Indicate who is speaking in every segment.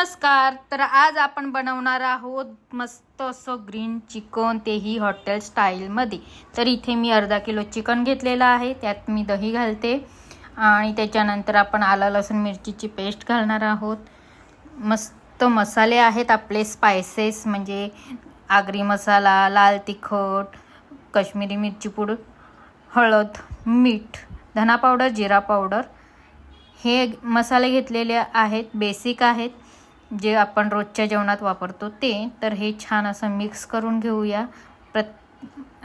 Speaker 1: नमस्कार। तर आज आपण बनवणार आहोत मस्त असं ग्रीन चिकन, तेही हॉटेल स्टाईलमध्ये। तर इथे मी अर्धा किलो चिकन घेतलेला आहे, त्यात मी दही घालते आणि त्याच्यानंतर आपण आलं लसूण मिरचीची पेस्ट घालणार आहोत। मस्त मसाले आहेत आपले स्पाइसेस, म्हणजे आगरी मसाला, लाल तिखट, काश्मीरी मिरची पूड, हळद, मीठ, धना पावडर, जिरा पावडर, हे मसाले घेतलेले आहेत, बेसिक आहेत जे आपण रोजच्या जेवणात वापरतो ते। तर हे छान असं मिक्स करून घेऊया।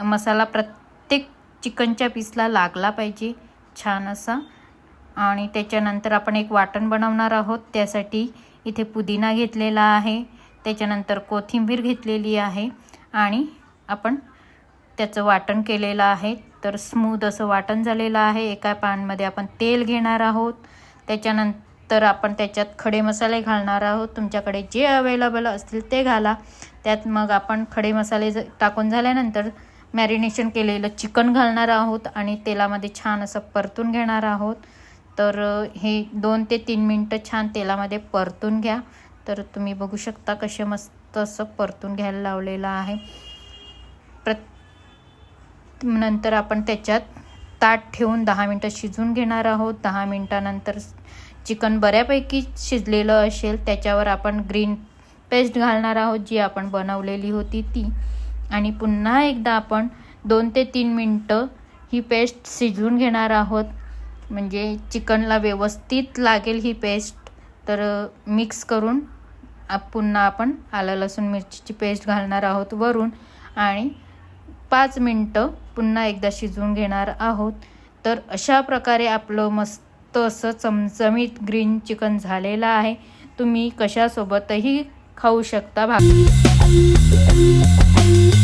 Speaker 1: मसाला प्रत्येक चिकनच्या पीसला लागला पाहिजे छान असा। आणि त्याच्यानंतर आपण एक वाटण बनवणार आहोत, त्यासाठी इथे पुदिना घेतलेला आहे, त्याच्यानंतर कोथिंबीर घेतलेली आहे आणि आपण त्याचं वाटण केलेलं आहे। तर स्मूथ असं वाटण झालेलं आहे। एका पॅनमध्ये आपण तेल घेणार आहोत, त्याच्यानंतर आपण त्याच्यात खडे मसाले घालणार आहोत। तुमच्याकडे जे अवेलेबल असतील ते घाला। त्यात मग आपण खडे मसाले टाकून झाल्यानंतर मॅरिनेशन केलेलं चिकन घालणार आहोत आणि तेलामध्ये छान असं परतून घेणार आहोत। तर हे 2 ते 3 मिनिटं छान तेलामध्ये परतून घ्या। तर तुम्ही बघू शकता कसे मस्त असं परतून घ्यायला लावलेलं आहे। नंतर आपण त्याच्यात ताट ठेवून 10 मिनिटं शिजवून घेणार आहोत। 10 मिनिटानंतर चिकन बऱ्यापैकी शिजलेलं असेल, त्याच्यावर आपण ग्रीन पेस्ट घालणार आहोत जी आपण बनवलेली होती ती, आणि पुन्हा एकदा आपण 2 ते 3 मिनिटं ही पेस्ट शिजवून घेणार आहोत, म्हणजे चिकनला व्यवस्थित लागेल ही पेस्ट। तर मिक्स करून पुन्हा आपण आलं लसूण मिरचीची पेस्ट घालणार आहोत वरून आणि 5 मिनिटं पुन्हा एकदा शिजवून घेणार आहोत। तर अशा प्रकारे आपलं मस्त असं चमचमीत ग्रीन चिकन झालेलं आहे। तुम्ही कशासोबतही खाऊ शकता।